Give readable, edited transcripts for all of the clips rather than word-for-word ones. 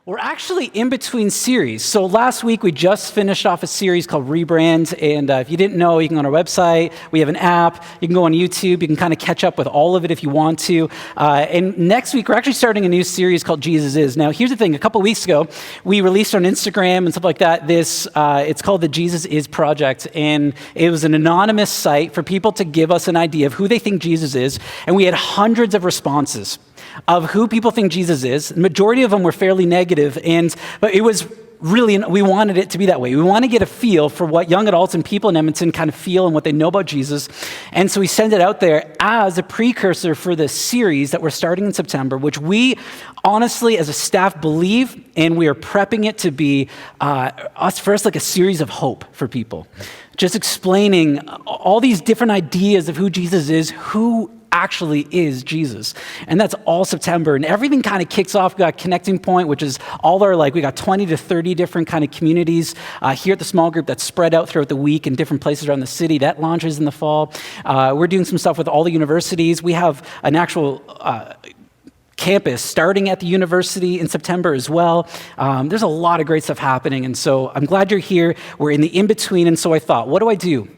We're actually in between series. So last week we just finished off a series called Rebrand, and if you didn't know, you can go on our website. We have an app. You can go on YouTube. You can kind of catch up with all of it if you want to. And next week we're actually starting a new series called Jesus Is. Now here's the thing: a couple weeks ago we released on Instagram and stuff like that. It's called the Jesus Is Project, and it was an anonymous site for people to give us an idea of who they think Jesus is, and we had hundreds of responses of who people think Jesus is. The majority of them were fairly negative, but it was really, we wanted it to be that way. We want to get a feel for what young adults and people in Edmonton kind of feel and what they know about Jesus. And so we send it out there as a precursor for the series that we're starting in September, which we honestly, as a staff, believe, and we are prepping it to be, for us, like a series of hope for people. Just explaining all these different ideas of who Jesus is, who actually is Jesus. And that's all September. And everything kind of kicks off. We got Connecting Point, which is all our, we got 20 to 30 different kind of communities here at the small group that's spread out throughout the week in different places around the city. That launches in the fall. We're doing some stuff with all the universities. We have an actual campus starting at the university in September as well. There's a lot of great stuff happening. And so I'm glad you're here. We're in the in-between. And so I thought, what do I do?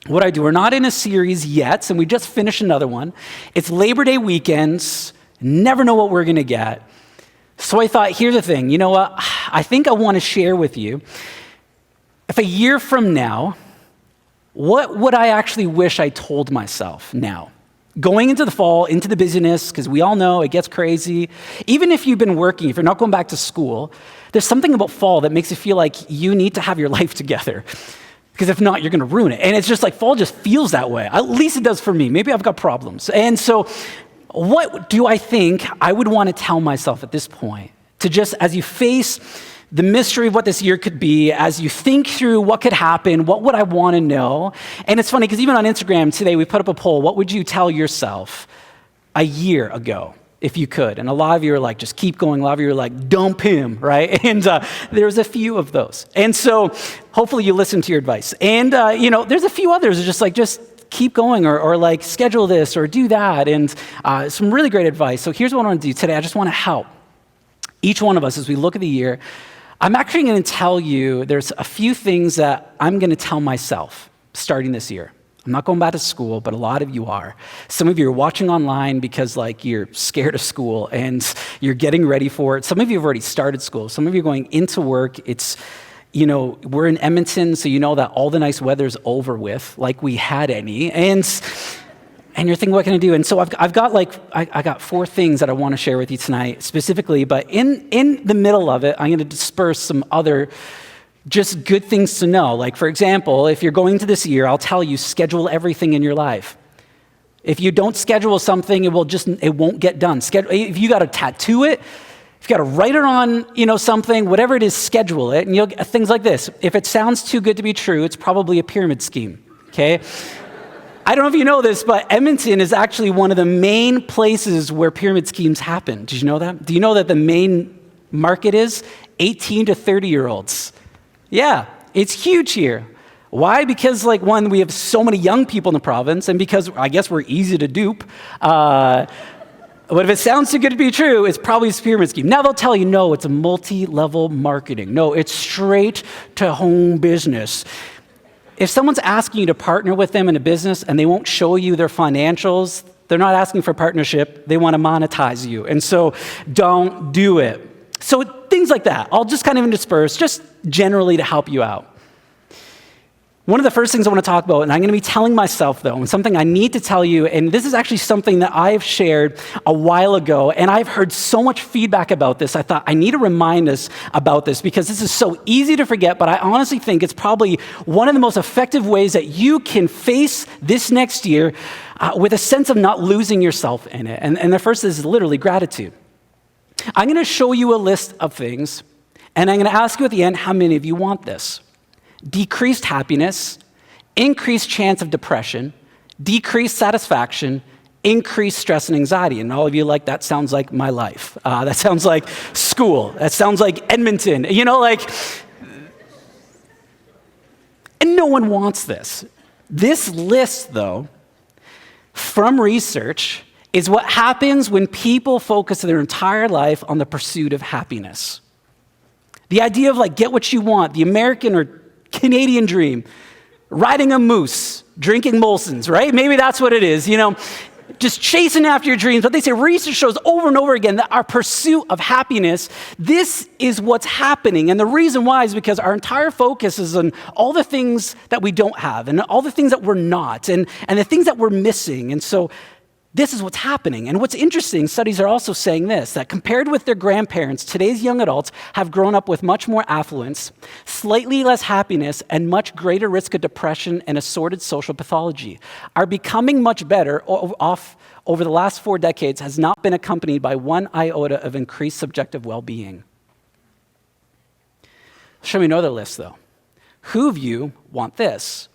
We're not in a series yet, and we just finished another one. It's Labor Day weekends, never know what we're going to get. So I thought, here's the thing, you know what? I think I want to share with you, if a year from now, what would I actually wish I told myself now? Going into the fall, into the busyness, because we all know it gets crazy. Even if you've been working, if you're not going back to school, there's something about fall that makes you feel like you need to have your life together. Because if not, you're going to ruin it. And it's just like fall just feels that way. At least it does for me. Maybe I've got problems. And so what do I think I would want to tell myself at this point? To just, as you face the mystery of what this year could be, as you think through what could happen, what would I want to know? And it's funny because even on Instagram today, we put up a poll. What would you tell yourself a year ago? If you could. And a lot of you are like, just keep going. A lot of you are like, dump him, right? And there's a few of those. And so hopefully you listen to your advice. And, there's a few others just keep going or like schedule this or do that. And some really great advice. So here's what I want to do today. I just want to help each one of us as we look at the year. I'm actually going to tell you there's a few things that I'm going to tell myself starting this year. I'm not going back to school, but a lot of you are. Some of you are watching online because you're scared of school and you're getting ready for it. Some of you have already started school. Some of you are going into work. It's, we're in Edmonton, so you know that all the nice weather's over with, like we had any. And you're thinking, what can I do? And so I've got I got four things that I want to share with you tonight specifically, but in the middle of it, I'm going to disperse some other just good things to know. Like, for example, if you're going to this year, I'll tell you, schedule everything in your life. If you don't schedule something, it won't get done. If you got to tattoo it, if you got to write it on, something, whatever it is, schedule it. And you'll get things like this. If it sounds too good to be true, it's probably a pyramid scheme, okay? I don't know if you know this, but Edmonton is actually one of the main places where pyramid schemes happen. Did you know that? Do you know that the main market is 18 to 30-year-olds? Yeah, it's huge here. Why? Because, one, we have so many young people in the province, and because I guess we're easy to dupe. But if it sounds too good to be true, it's probably a pyramid scheme. Now they'll tell you, no, it's a multi-level marketing. No, it's straight to home business. If someone's asking you to partner with them in a business and they won't show you their financials, they're not asking for partnership. They want to monetize you. And so don't do it. So things like that. I'll just kind of disperse, just generally to help you out. One of the first things I want to talk about, and I'm going to be telling myself, though, and something I need to tell you, and this is actually something that I've shared a while ago, and I've heard so much feedback about this, I thought I need to remind us about this because this is so easy to forget, but I honestly think it's probably one of the most effective ways that you can face this next year with a sense of not losing yourself in it. And the first is literally gratitude. I'm going to show you a list of things, and I'm going to ask you at the end how many of you want this. Decreased happiness, increased chance of depression, decreased satisfaction, increased stress and anxiety. And all of you that sounds like my life. That sounds like school. That sounds like Edmonton. And no one wants this. This list, though, from research, is what happens when people focus their entire life on the pursuit of happiness. The idea of like get what you want, the American or Canadian dream, riding a moose, drinking Molson's, right? Maybe that's what it is, just chasing after your dreams. But they say research shows over and over again that our pursuit of happiness, this is what's happening. And the reason why is because our entire focus is on all the things that we don't have and all the things that we're not and the things that we're missing. And so this is what's happening. And what's interesting, studies are also saying this, that compared with their grandparents, today's young adults have grown up with much more affluence, slightly less happiness, and much greater risk of depression and assorted social pathology. Our becoming much better off over the last 4 decades has not been accompanied by one iota of increased subjective well-being. Show me another list, though. Who of you want this?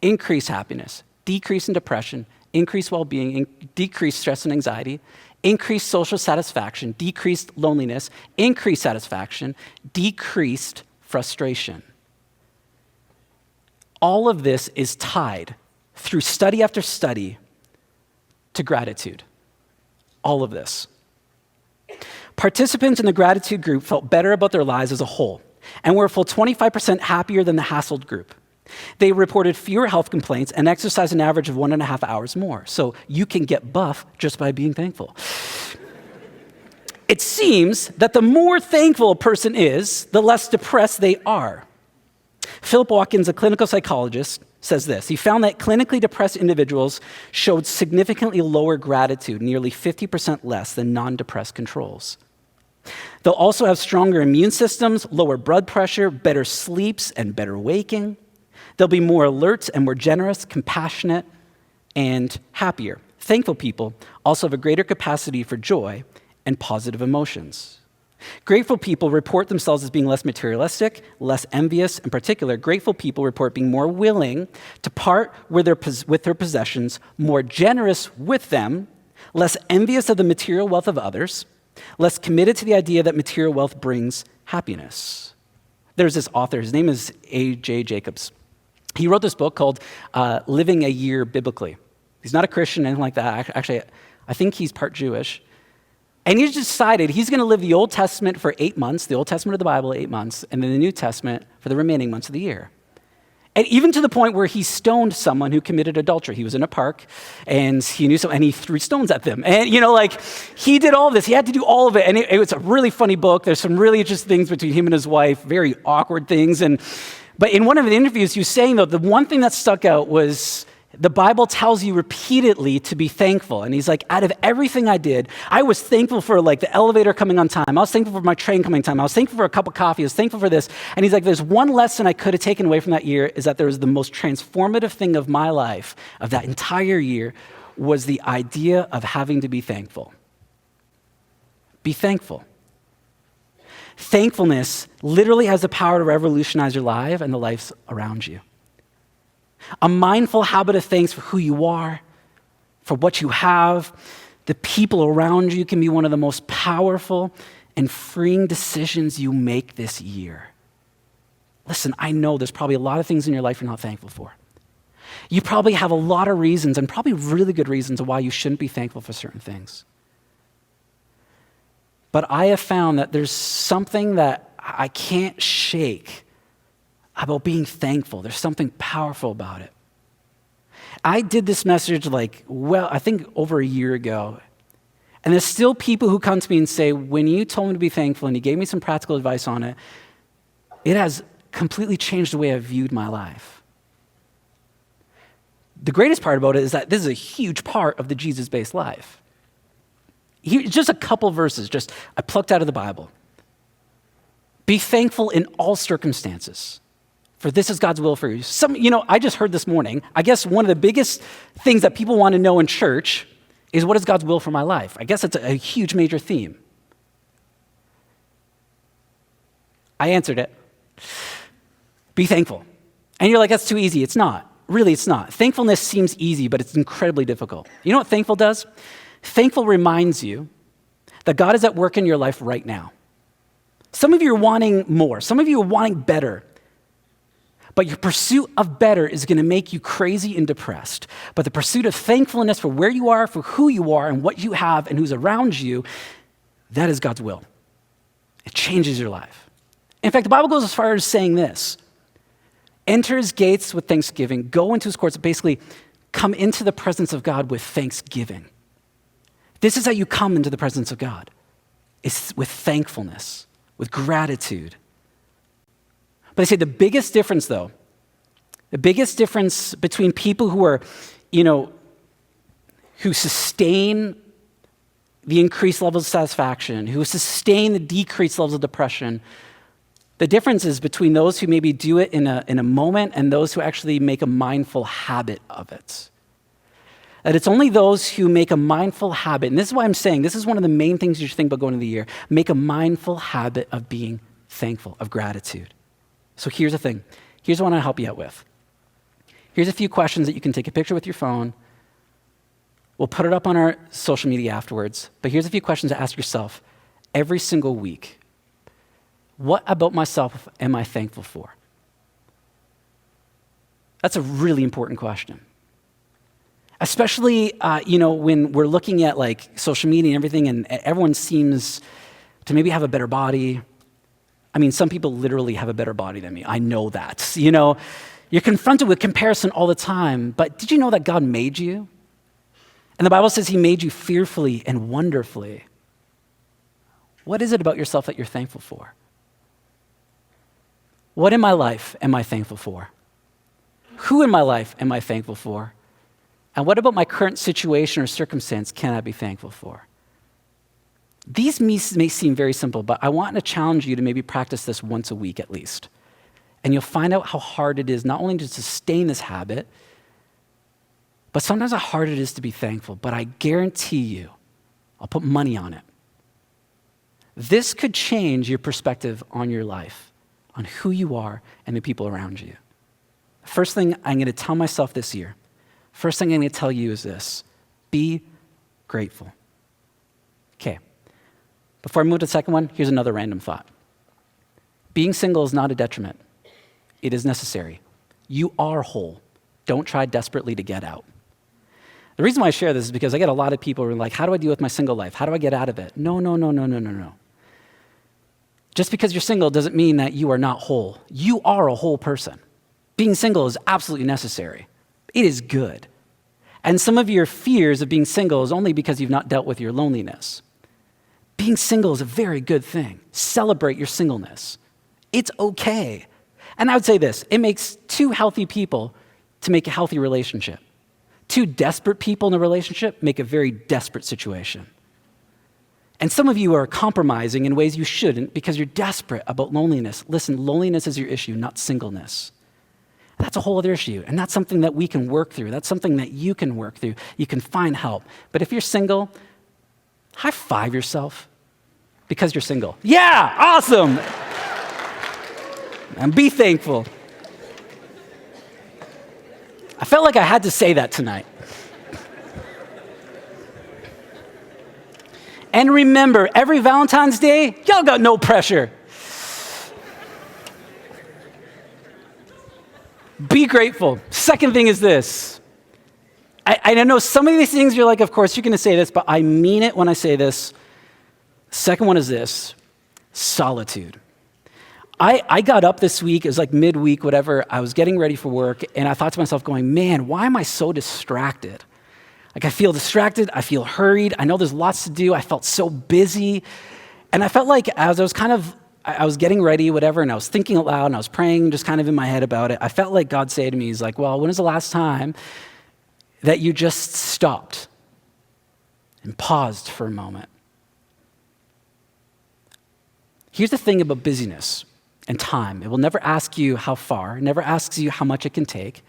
Increased happiness, decrease in depression, increased well-being, decreased stress and anxiety, increased social satisfaction, decreased loneliness, increased satisfaction, decreased frustration. All of this is tied through study after study to gratitude. All of this. Participants in the gratitude group felt better about their lives as a whole and were a full 25% happier than the hassled group. They reported fewer health complaints and exercised an average of 1.5 hours more. So you can get buff just by being thankful. It seems that the more thankful a person is, the less depressed they are. Philip Watkins, a clinical psychologist, says this. He found that clinically depressed individuals showed significantly lower gratitude, nearly 50% less than non-depressed controls. They'll also have stronger immune systems, lower blood pressure, better sleeps, and better waking. They'll be more alert and more generous, compassionate, and happier. Thankful people also have a greater capacity for joy and positive emotions. Grateful people report themselves as being less materialistic, less envious. In particular, grateful people report being more willing to part with their possessions, more generous with them, less envious of the material wealth of others, less committed to the idea that material wealth brings happiness. There's this author, his name is A.J. Jacobs. He wrote this book called Living a Year Biblically. He's not a Christian, anything like that. Actually, I think he's part Jewish. And he's decided he's going to live the Old Testament for 8 months, the Old Testament of the Bible, 8 months, and then the New Testament for the remaining months of the year. And even to the point where he stoned someone who committed adultery. He was in a park, and he knew someone, and he threw stones at them. And, he did all this. He had to do all of it, and it was a really funny book. There's some really interesting things between him and his wife, very awkward things. But in one of the interviews, he was saying, though, the one thing that stuck out was the Bible tells you repeatedly to be thankful. And he's like, out of everything I did, I was thankful for the elevator coming on time. I was thankful for my train coming on time. I was thankful for a cup of coffee. I was thankful for this. And he's like, there's one lesson I could have taken away from that year is that there was the most transformative thing of my life, of that entire year, was the idea of having to be thankful. Be thankful. Thankfulness literally has the power to revolutionize your life and the lives around you. A mindful habit of thanks for who you are, for what you have, the people around you can be one of the most powerful and freeing decisions you make this year. Listen, I know there's probably a lot of things in your life you're not thankful for. You probably have a lot of reasons, and probably really good reasons, why you shouldn't be thankful for certain things. But I have found that there's something that I can't shake about being thankful. There's something powerful about it. I did this message I think over a year ago. And there's still people who come to me and say, when you told me to be thankful and you gave me some practical advice on it, it has completely changed the way I've viewed my life. The greatest part about it is that this is a huge part of the Jesus-based life. Just a couple verses, I plucked out of the Bible. Be thankful in all circumstances, for this is God's will for you. I just heard this morning, I guess one of the biggest things that people want to know in church is what is God's will for my life? I guess it's a huge major theme. I answered it. Be thankful. And you're like, that's too easy. It's not. Really, it's not. Thankfulness seems easy, but it's incredibly difficult. You know what thankful does? Thankful reminds you that God is at work in your life right now. Some of you are wanting more. Some of you are wanting better. But your pursuit of better is going to make you crazy and depressed. But the pursuit of thankfulness for where you are, for who you are, and what you have, and who's around you, that is God's will. It changes your life. In fact, the Bible goes as far as saying this: enter his gates with thanksgiving, go into his courts, basically come into the presence of God with thanksgiving. This is how you come into the presence of God. It's with thankfulness, with gratitude. But I say the biggest difference, though, the biggest difference between people who are, who sustain the increased levels of satisfaction, who sustain the decreased levels of depression, the difference is between those who maybe do it in a moment and those who actually make a mindful habit of it. That it's only those who make a mindful habit, and this is why I'm saying this is one of the main things you should think about going into the year, make a mindful habit of being thankful, of gratitude. So here's the thing. Here's what I want to help you out with. Here's a few questions that you can take a picture with your phone. We'll put it up on our social media afterwards, but here's a few questions to ask yourself every single week. What about myself am I thankful for? That's a really important question. Especially, when we're looking at like social media and everything, and everyone seems to maybe have a better body. I mean, some people literally have a better body than me. I know that. You're confronted with comparison all the time, but did you know that God made you? And the Bible says he made you fearfully and wonderfully. What is it about yourself that you're thankful for? What in my life am I thankful for? Who in my life am I thankful for? And what about my current situation or circumstance can I be thankful for? These may seem very simple, but I want to challenge you to maybe practice this once a week at least. And you'll find out how hard it is not only to sustain this habit, but sometimes how hard it is to be thankful. But I guarantee you, I'll put money on it, this could change your perspective on your life, on who you are and the people around you. First thing I'm going to tell myself this year, first thing I'm going to tell you is this: be grateful. Okay. Before I move to the second one, here's another random thought. Being single is not a detriment. It is necessary. You are whole. Don't try desperately to get out. The reason why I share this is because I get a lot of people who are like, how do I deal with my single life? How do I get out of it? No. Just because you're single doesn't mean that you are not whole. You are a whole person. Being single is absolutely necessary. It is good. And some of your fears of being single is only because you've not dealt with your loneliness. Being single is a very good thing. Celebrate your singleness. It's okay. And I would say this: it makes two healthy people to make a healthy relationship. Two desperate people in a relationship make a very desperate situation. And some of you are compromising in ways you shouldn't because you're desperate about loneliness. Listen, loneliness is your issue, not singleness. That's a whole other issue, and that's something that we can work through. That's something that you can work through. You can find help. But if you're single, high five yourself because you're single. Yeah, awesome. And be thankful. I felt like I had to say that tonight. And remember, every Valentine's Day, y'all got no pressure. Be grateful. Second thing is this. I know some of these things you're like, of course you're going to say this, but I mean it when I say this. Second one is this: solitude. I got up this week, it was like midweek, whatever, I was getting ready for work, and I thought to myself going, man, why am I so distracted? Like I feel distracted, I feel hurried, I know there's lots to do, I felt so busy, and I felt like as I was getting ready, whatever, and I was thinking out loud, and I was praying just kind of in my head about it, I felt like God said to me, he's like, well, when was the last time that you just stopped and paused for a moment? Here's the thing about busyness and time. It will never ask you how far, it never asks you how much it can take.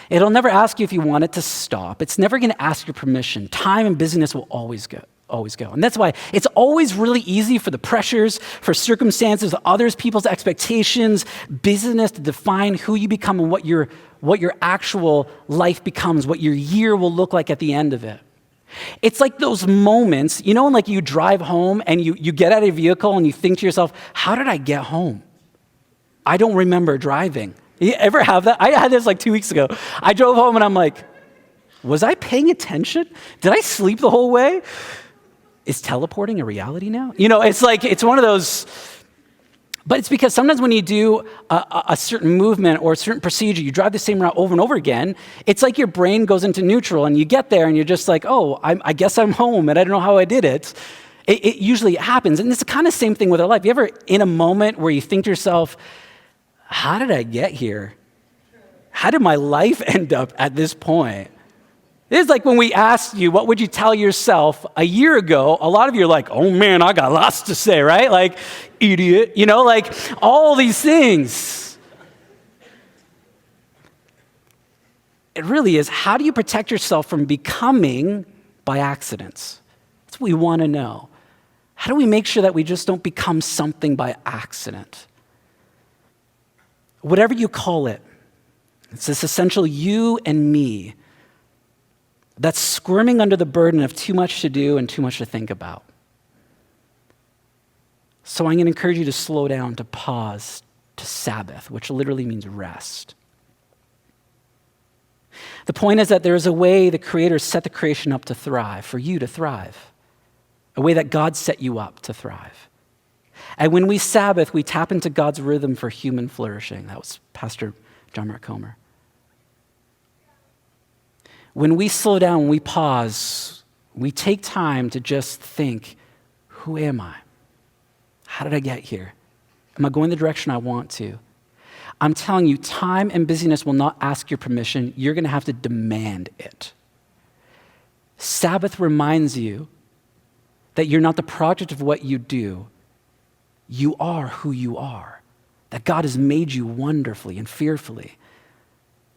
It'll never ask you if you want it to stop. It's never going to ask your permission. Time and busyness will always go. And that's why it's always really easy for the pressures, for circumstances, others, people's expectations, busyness to define who you become and what your actual life becomes, what your year will look like at the end of it. It's like those moments, when like you drive home and you get out of your vehicle and you think to yourself, how did I get home? I don't remember driving. You ever have that? I had this like 2 weeks ago. I drove home and I'm like, was I paying attention? Did I sleep the whole way? Is teleporting a reality now? It's one of those. But it's because sometimes when you do a certain movement or a certain procedure, you drive the same route over and over again, it's like your brain goes into neutral and you get there and you're just like, oh, I guess I'm home and I don't know how I did it. It usually happens. And it's the kind of same thing with our life. You ever in a moment where you think to yourself, how did I get here? How did my life end up at this point? It's like when we asked you, what would you tell yourself a year ago? A lot of you are like, oh man, I got lots to say, right? Like, idiot, like all these things. It really is, how do you protect yourself from becoming by accidents? That's what we want to know. How do we make sure that we just don't become something by accident? Whatever you call it, it's this essential you and me that's squirming under the burden of too much to do and too much to think about. So I'm going to encourage you to slow down, to pause, to Sabbath, which literally means rest. The point is that there is a way the Creator set the creation up to thrive, for you to thrive, a way that God set you up to thrive. And when we Sabbath, we tap into God's rhythm for human flourishing. That was Pastor John Mark Comer. When we slow down, when we pause, we take time to just think, who am I? How did I get here? Am I going the direction I want to? I'm telling you, time and busyness will not ask your permission. You're going to have to demand it. Sabbath reminds you that you're not the product of what you do. You are who you are, that God has made you wonderfully and fearfully,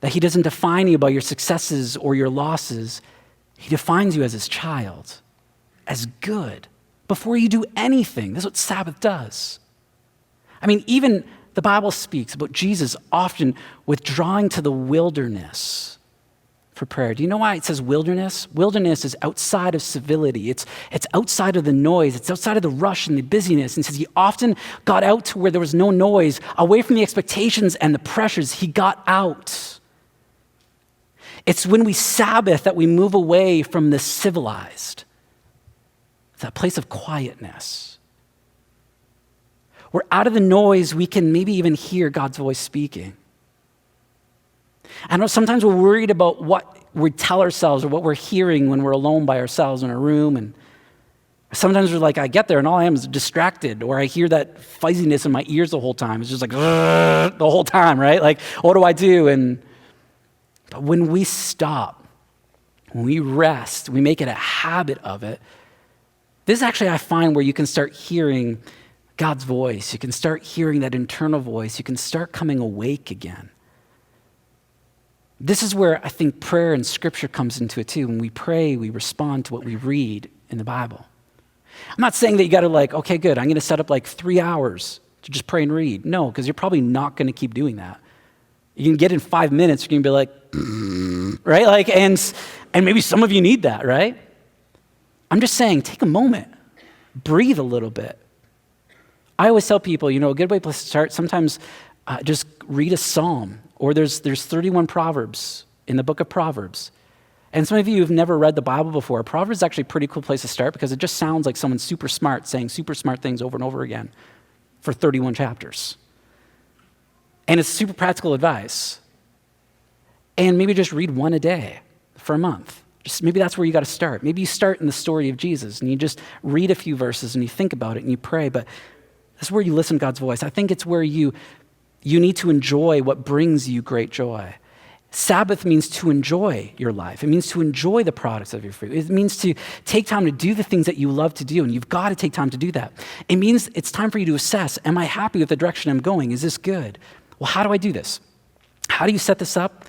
that he doesn't define you by your successes or your losses. He defines you as his child, as good, before you do anything. That's what Sabbath does. I mean, even the Bible speaks about Jesus often withdrawing to the wilderness for prayer. Do you know why it says wilderness? Wilderness is outside of civility. It's outside of the noise. It's outside of the rush and the busyness. And it says he often got out to where there was no noise, away from the expectations and the pressures. He got out. It's when we Sabbath that we move away from the civilized. It's that place of quietness. We're out of the noise. We can maybe even hear God's voice speaking. I know sometimes we're worried about what we tell ourselves or what we're hearing when we're alone by ourselves in a room. And sometimes we're like, I get there and all I am is distracted, or I hear that fuzziness in my ears the whole time. It's just like, the whole time, right? Like, what do I do? But when we stop, when we rest, we make it a habit of it. This is actually, I find, where you can start hearing God's voice. You can start hearing that internal voice. You can start coming awake again. This is where I think prayer and scripture comes into it too. When we pray, we respond to what we read in the Bible. I'm not saying that you got to okay, good, I'm going to set up 3 hours to just pray and read. No, because you're probably not going to keep doing that. You can get in 5 minutes, you're going to be like, right? And maybe some of you need that, right? I'm just saying, take a moment, breathe a little bit. I always tell people, a good way to start, sometimes just read a psalm, or there's 31 Proverbs in the book of Proverbs. And some of you have never read the Bible before. Proverbs is actually a pretty cool place to start because it just sounds like someone super smart saying super smart things over and over again for 31 chapters. And it's super practical advice. And maybe just read one a day for a month. Just maybe that's where you got to start. Maybe you start in the story of Jesus and you just read a few verses and you think about it and you pray, but that's where you listen to God's voice. I think it's where you need to enjoy what brings you great joy. Sabbath means to enjoy your life. It means to enjoy the products of your fruit. It means to take time to do the things that you love to do, and you've got to take time to do that. It means it's time for you to assess, am I happy with the direction I'm going? Is this good? Well, how do I do this? How do you set this up?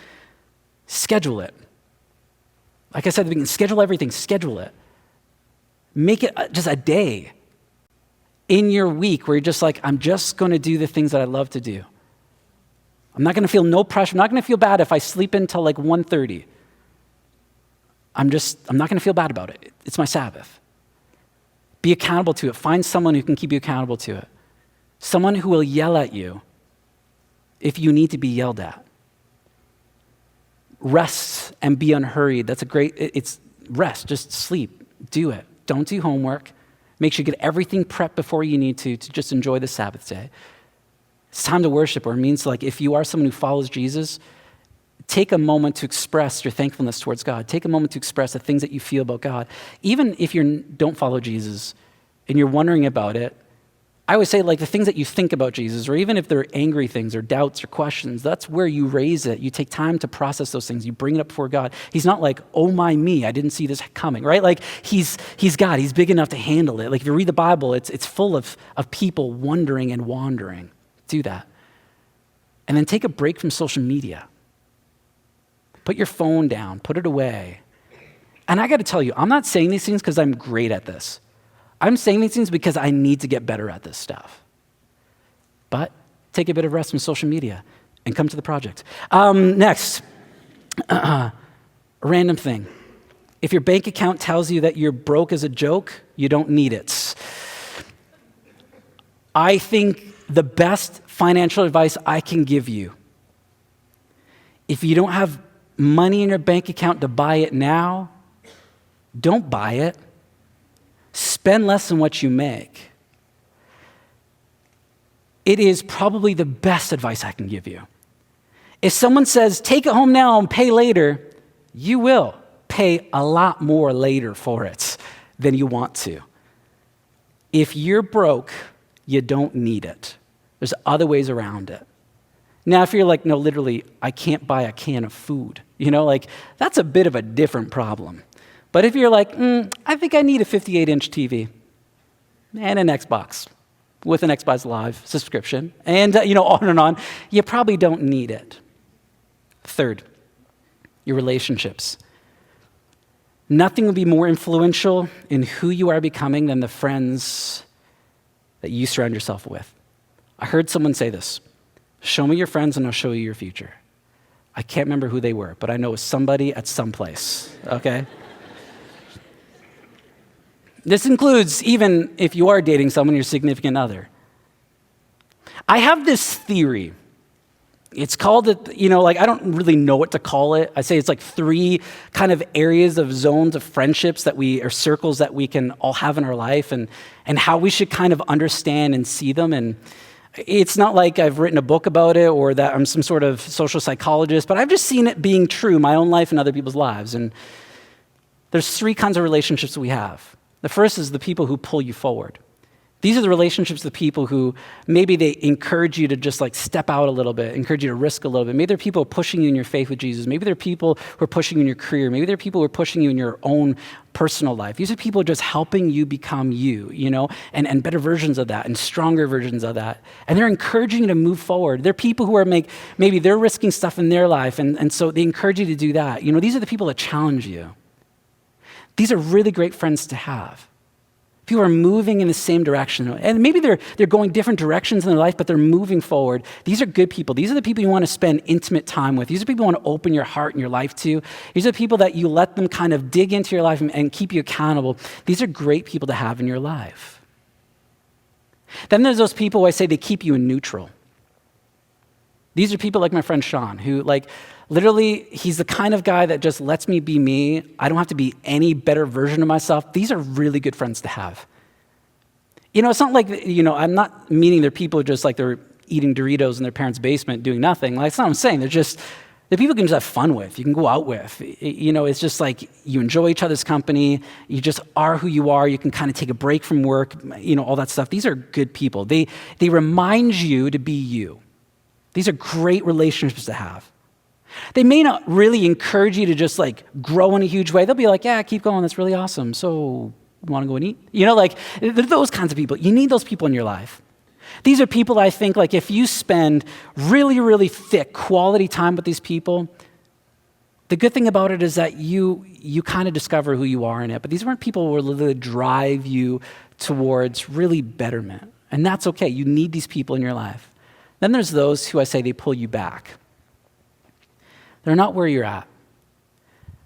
Schedule it. Like I said, we can schedule everything, schedule it. Make it just a day in your week where you're just like, I'm just going to do the things that I love to do. I'm not going to feel no pressure. I'm not going to feel bad if I sleep until 1:30. I'm not going to feel bad about it. It's my Sabbath. Be accountable to it. Find someone who can keep you accountable to it. Someone who will yell at you if you need to be yelled at. Rest and be unhurried. It's rest, just sleep. Do it. Don't do homework. Make sure you get everything prepped before you need to just enjoy the Sabbath day. It's time to worship, or it means like if you are someone who follows Jesus, take a moment to express your thankfulness towards God. Take a moment to express the things that you feel about God. Even if you don't follow Jesus and you're wondering about it, I would say like the things that you think about Jesus, or even if they're angry things or doubts or questions, that's where you raise it. You take time to process those things. You bring it up before God. He's not like, oh my me, I didn't see this coming, right? Like he's God. He's big enough to handle it. Like if you read the Bible, it's full of people wondering and wandering. Do that. And then take a break from social media. Put your phone down. Put it away. And I got to tell you, I'm not saying these things because I'm great at this. I'm saying these things because I need to get better at this stuff. But take a bit of rest from social media and come to the project. Next, a random thing. If your bank account tells you that you're broke as a joke, you don't need it. I think the best financial advice I can give you, if you don't have money in your bank account to buy it now, don't buy it. Spend less than what you make. It is probably the best advice I can give you. If someone says, take it home now and pay later, you will pay a lot more later for it than you want to. If you're broke, you don't need it. There's other ways around it. Now, if you're like, no, literally, I can't buy a can of food, like that's a bit of a different problem. But if you're like, I think I need a 58-inch TV and an Xbox with an Xbox Live subscription and, on and on, you probably don't need it. Third, your relationships. Nothing will be more influential in who you are becoming than the friends that you surround yourself with. I heard someone say this, show me your friends and I'll show you your future. I can't remember who they were, but I know it was somebody at some place, okay? This includes even if you are dating someone, your significant other. I have this theory. It's called, I don't really know what to call it. I say it's like 3 kind of areas of zones of friendships or circles that we can all have in our life and how we should kind of understand and see them. And it's not like I've written a book about it or that I'm some sort of social psychologist, but I've just seen it being true in my own life and other people's lives. And there's 3 kinds of relationships that we have. The first is the people who pull you forward. These are the relationships with people who maybe they encourage you to just like step out a little bit, encourage you to risk a little bit. Maybe they're people pushing you in your faith with Jesus. Maybe they're people who are pushing you in your career. Maybe they're people who are pushing you in your own personal life. These are people just helping you become you, and better versions of that and stronger versions of that. And they're encouraging you to move forward. They're people who are maybe they're risking stuff in their life. And so they encourage you to do that. These are the people that challenge you. These are really great friends to have. People are moving in the same direction. And maybe they're going different directions in their life, but they're moving forward. These are good people. These are the people you want to spend intimate time with. These are people you want to open your heart and your life to. These are the people that you let them kind of dig into your life and keep you accountable. These are great people to have in your life. Then there's those people who I say they keep you in neutral. These are people like my friend Sean, who literally, he's the kind of guy that just lets me be me. I don't have to be any better version of myself. These are really good friends to have. It's not like, I'm not meaning they're people just like they're eating Doritos in their parents' basement doing nothing. That's not what I'm saying. They're people you can just have fun with. You can go out with. It's just like you enjoy each other's company. You just are who you are. You can kind of take a break from work, all that stuff. These are good people. They remind you to be you. These are great relationships to have. They may not really encourage you to just grow in a huge way. They'll be like, yeah, keep going. That's really awesome. So want to go and eat? They're those kinds of people. You need those people in your life. These are people I think if you spend really, really thick quality time with these people, the good thing about it is that you kind of discover who you are in it. But these weren't people who will literally drive you towards really betterment. And that's okay. You need these people in your life. Then there's those who I say they pull you back. They're not where you're at.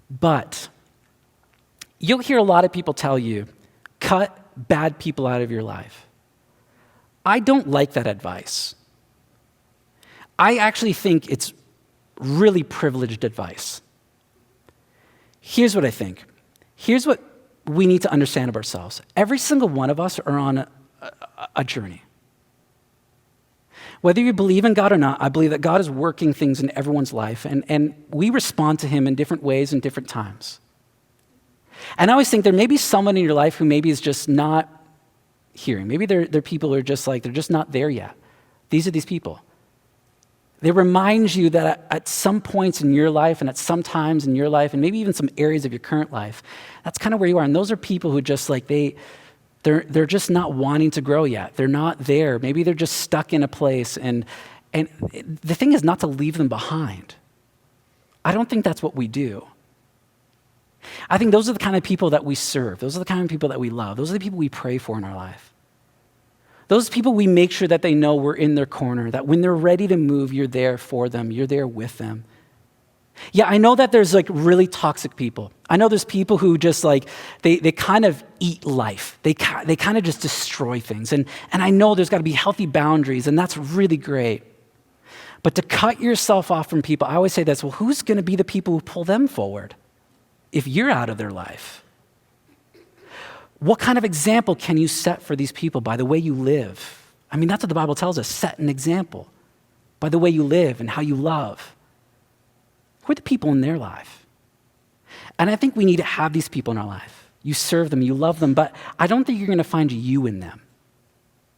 But you'll hear a lot of people tell you, cut bad people out of your life. I don't like that advice. I actually think it's really privileged advice. Here's what I think. Here's what we need to understand of ourselves. Every single one of us are on a journey. Whether you believe in God or not, I believe that God is working things in everyone's life, and we respond to him in different ways and different times. And I always think there may be someone in your life who maybe is just not hearing. Maybe they're people who are just like, they're just not there yet. These are these people. They remind you that at some points in your life and at some times in your life and maybe even some areas of your current life, that's kind of where you are. And those are people who just like, they're just not wanting to grow yet. They're not there. Maybe they're just stuck in a place. And the thing is not to leave them behind. I don't think that's what we do. I think those are the kind of people that we serve. Those are the kind of people that we love. Those are the people we pray for in our life. Those people we make sure that they know we're in their corner, that when they're ready to move, you're there for them, you're there with them. Yeah, I know that there's like really toxic people. I know there's people who just like, they kind of eat life. They kind of just destroy things. And I know there's got to be healthy boundaries, and that's really great. But to cut yourself off from people, I always say this, well, who's going to be the people who pull them forward if you're out of their life? What kind of example can you set for these people by the way you live? I mean, that's what the Bible tells us, set an example by the way you live and how you love. Who are the people in their life? And I think we need to have these people in our life. You serve them, you love them, but I don't think you're going to find you in them.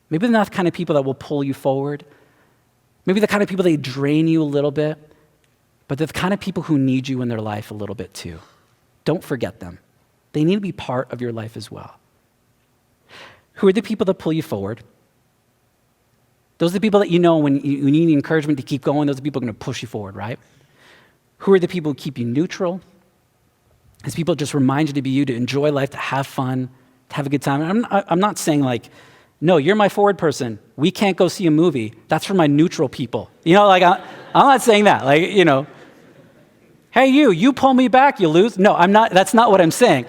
Maybe they're not the kind of people that will pull you forward. Maybe the kind of people that drain you a little bit, but they're the kind of people who need you in their life a little bit too. Don't forget them. They need to be part of your life as well. Who are the people that pull you forward? Those are the people that you know when you need encouragement to keep going, those are the people who are going to push you forward, right? Who are the people who keep you neutral? These people just remind you to be you, to enjoy life, to have fun, to have a good time. I'm not saying like, no, you're my forward person. We can't go see a movie. That's for my neutral people. You know, like I'm not saying that. Like, you know, hey, you pull me back, you lose. No, I'm not. That's not what I'm saying.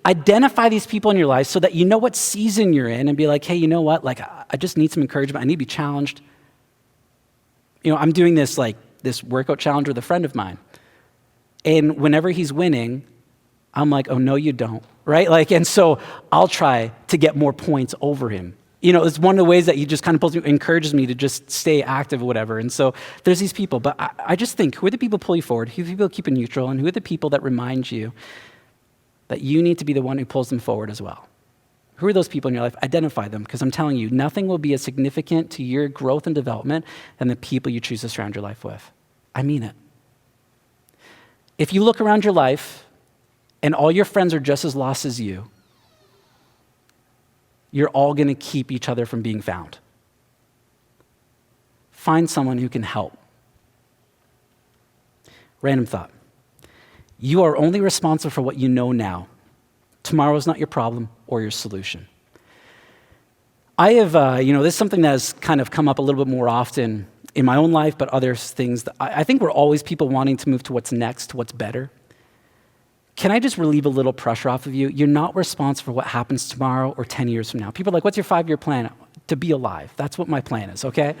Identify these people in your life so that you know what season you're in and be like, hey, you know what? Like, I just need some encouragement. I need to be challenged. You know, I'm doing this workout challenge with a friend of mine. And whenever he's winning, I'm like, oh, no, you don't, right? Like, and so I'll try to get more points over him. You know, it's one of the ways that he just kind of encourages me to just stay active or whatever. And so there's these people. But I just think, who are the people pull you forward? Who are the people keep you neutral? And who are the people that remind you that you need to be the one who pulls them forward as well? Who are those people in your life? Identify them, because I'm telling you, nothing will be as significant to your growth and development than the people you choose to surround your life with. I mean it. If you look around your life and all your friends are just as lost as you're all going to keep each other from being found. Find someone who can help. Random thought. You are only responsible for what you know now. Tomorrow is not your problem or your solution. I have, this is something that has kind of come up a little bit more often in my own life, but other things. I think we're always people wanting to move to what's next, to what's better. Can I just relieve a little pressure off of you? You're not responsible for what happens tomorrow or 10 years from now. People are like, what's your 5-year plan? To be alive. That's what my plan is, okay?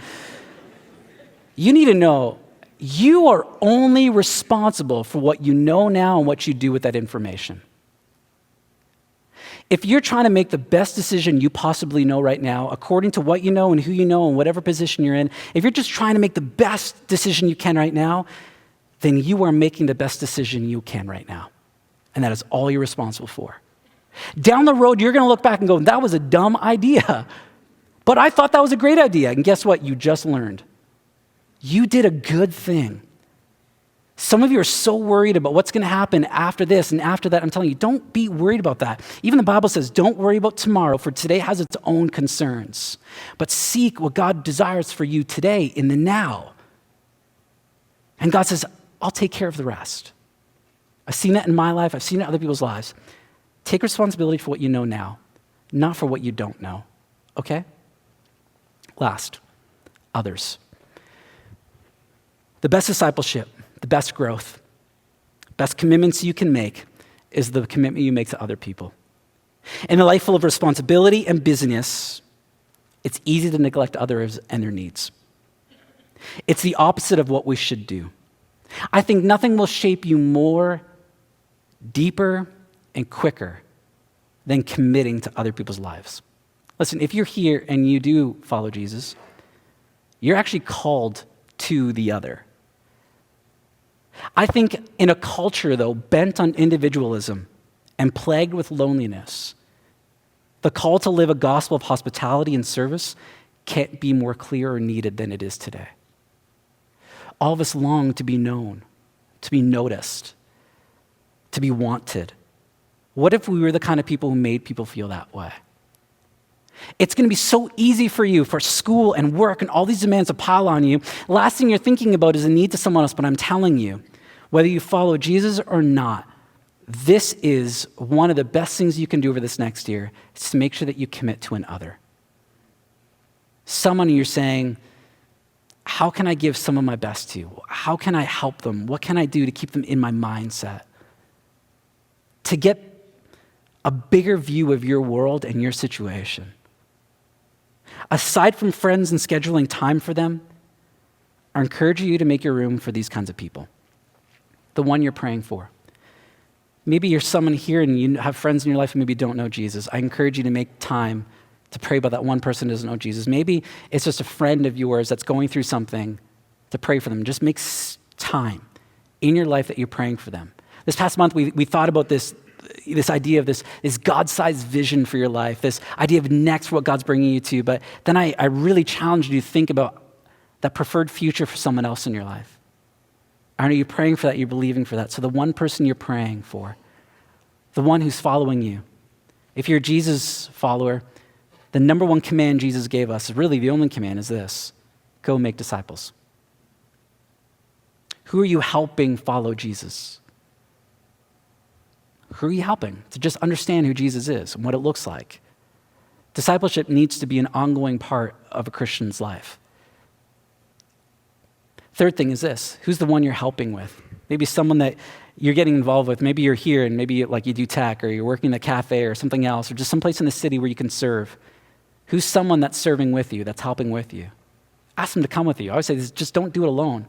You need to know you are only responsible for what you know now and what you do with that information. If you're trying to make the best decision you possibly know right now, according to what you know and who you know and whatever position you're in, if you're just trying to make the best decision you can right now, then you are making the best decision you can right now. And that is all you're responsible for. Down the road, you're going to look back and go, that was a dumb idea. But I thought that was a great idea. And guess what? You just learned. You did a good thing. Some of you are so worried about what's going to happen after this and after that. I'm telling you, don't be worried about that. Even the Bible says, don't worry about tomorrow, for today has its own concerns. But seek what God desires for you today in the now. And God says, I'll take care of the rest. I've seen that in my life. I've seen it in other people's lives. Take responsibility for what you know now, not for what you don't know, okay? Last, others. The best discipleship, the best growth, best commitments you can make is the commitment you make to other people. In a life full of responsibility and busyness, it's easy to neglect others and their needs. It's the opposite of what we should do. I think nothing will shape you more, deeper, and quicker than committing to other people's lives. Listen, if you're here and you do follow Jesus, You're actually called to the other. I think in a culture, though, bent on individualism and plagued with loneliness, the call to live a gospel of hospitality and service can't be more clear or needed than it is today. All of us long to be known, to be noticed, to be wanted. What if we were the kind of people who made people feel that way? It's going to be so easy for you, for school and work and all these demands to pile on you. Last thing you're thinking about is a need to someone else, but I'm telling you, whether you follow Jesus or not, this is one of the best things you can do over this next year, is to make sure that you commit to another. Someone you're saying, how can I give some of my best to? How can I help them? What can I do to keep them in my mindset? To get a bigger view of your world and your situation. Aside from friends and scheduling time for them, I encourage you to make your room for these kinds of people. The one you're praying for. Maybe you're someone here and you have friends in your life who maybe don't know Jesus. I encourage you to make time to pray about that one person who doesn't know Jesus. Maybe it's just a friend of yours that's going through something, to pray for them. Just make time in your life that you're praying for them. This past month, we thought about this idea of this God-sized vision for your life, this idea of next, what God's bringing you to. But then I really challenged you to think about that preferred future for someone else in your life. Are you praying for that? You're believing for that. So the one person you're praying for, the one who's following you. If you're a Jesus follower, the number one command Jesus gave us, really the only command, is this: go make disciples. Who are you helping follow Jesus? Who are you helping to just understand who Jesus is and what it looks like? Discipleship needs to be an ongoing part of a Christian's life. Third thing is this: who's the one you're helping with? Maybe someone that you're getting involved with. Maybe you're here and maybe you do tech, or you're working in a cafe or something else, or just someplace in the city where you can serve. Who's someone that's serving with you, that's helping with you? Ask them to come with you. I always say this: just don't do it alone.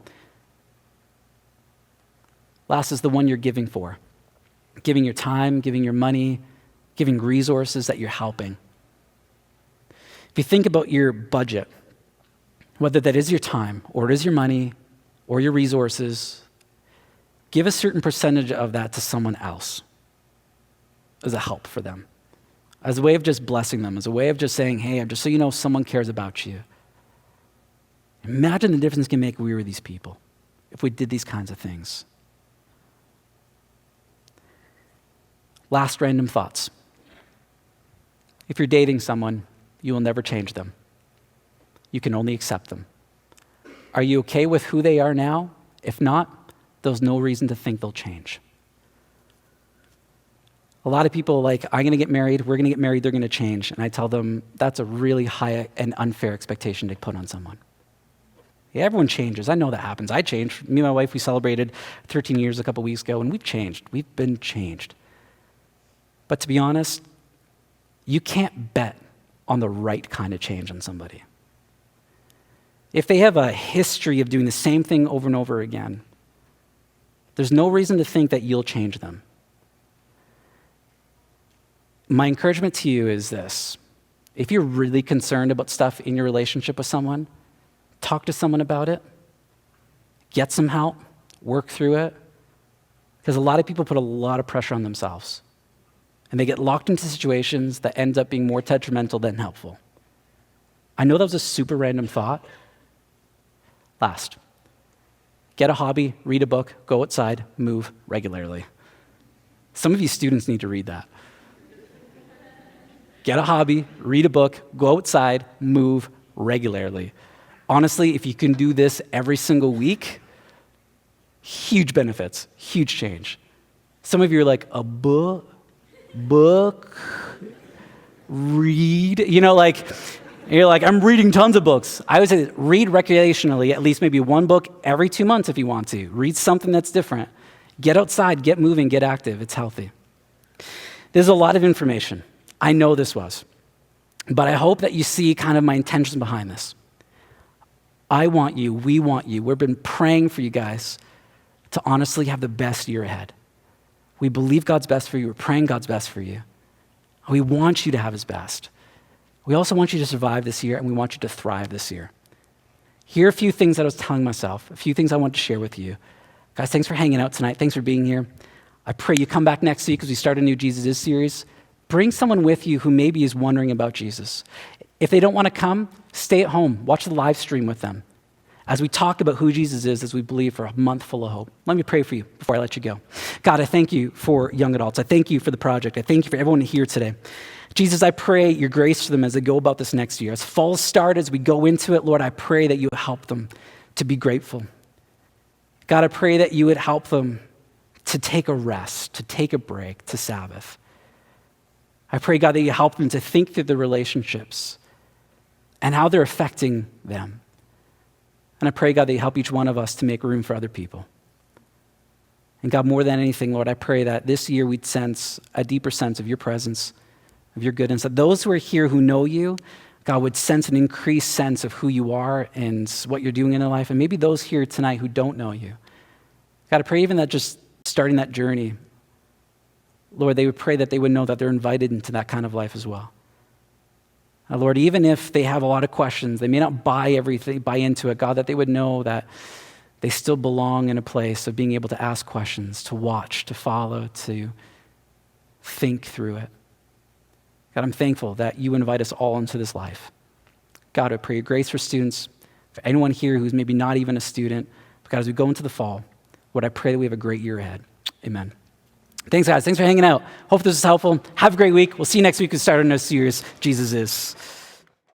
Last is the one you're giving for. Giving your time, giving your money, giving resources that you're helping. If you think about your budget, whether that is your time, or it is your money, or your resources, give a certain percentage of that to someone else as a help for them, as a way of just blessing them, as a way of just saying, hey, just so you know, someone cares about you. Imagine the difference it can make if we were these people, if we did these kinds of things. Last random thoughts. If you're dating someone, you will never change them. You can only accept them. Are you okay with who they are now? If not, there's no reason to think they'll change. A lot of people are like, I'm going to get married, we're going to get married, they're going to change. And I tell them, that's a really high and unfair expectation to put on someone. Yeah, everyone changes. I know that happens. I changed. Me and my wife, we celebrated 13 years a couple weeks ago, and we've changed. We've been changed. But to be honest, you can't bet on the right kind of change on somebody. If they have a history of doing the same thing over and over again, there's no reason to think that you'll change them. My encouragement to you is this: if you're really concerned about stuff in your relationship with someone, talk to someone about it, get some help, work through it, because a lot of people put a lot of pressure on themselves. And they get locked into situations that end up being more detrimental than helpful. I know that was a super random thought. Last, get a hobby, read a book, go outside, move regularly. Some of you students need to read that. Get a hobby, read a book, go outside, move regularly. Honestly, if you can do this every single week, huge benefits, huge change. Some of you are like, a book, read, you're like, I'm reading tons of books. I would say read recreationally, at least maybe one book every 2 months if you want to. Read something that's different. Get outside, get moving, get active. It's healthy. There's a lot of information. I know this was. But I hope that you see kind of my intentions behind this. I want you, we want you, we've been praying for you guys to honestly have the best year ahead. We believe God's best for you. We're praying God's best for you. We want you to have his best. We also want you to survive this year, and we want you to thrive this year. Here are a few things that I was telling myself, a few things I want to share with you. Guys, thanks for hanging out tonight. Thanks for being here. I pray you come back next week as we start a new Jesus Is series. Bring someone with you who maybe is wondering about Jesus. If they don't want to come, stay at home. Watch the live stream with them as we talk about who Jesus is, as we believe for a month full of hope. Let me pray for you before I let you go. God, I thank you for young adults. I thank you for the project. I thank you for everyone here today. Jesus, I pray your grace for them as they go about this next year. As fall starts, as we go into it, Lord, I pray that you help them to be grateful. God, I pray that you would help them to take a rest, to take a break, to Sabbath. I pray, God, that you help them to think through the relationships and how they're affecting them. And I pray, God, that you help each one of us to make room for other people. And God, more than anything, Lord, I pray that this year we'd sense a deeper sense of your presence, of your goodness, that those who are here who know you, God, would sense an increased sense of who you are and what you're doing in their life. And maybe those here tonight who don't know you. God, I pray even that just starting that journey, Lord, they would pray that they would know that they're invited into that kind of life as well. Lord, even if they have a lot of questions, they may not buy into it, God, that they would know that they still belong in a place of being able to ask questions, to watch, to follow, to think through it. God, I'm thankful that you invite us all into this life. God, I pray your grace for students, for anyone here who's maybe not even a student. But God, as we go into the fall, Lord, I pray that we have a great year ahead. Amen. Thanks, guys. Thanks for hanging out. Hope this was helpful. Have a great week. We'll see you next week to start our new series, Jesus Is.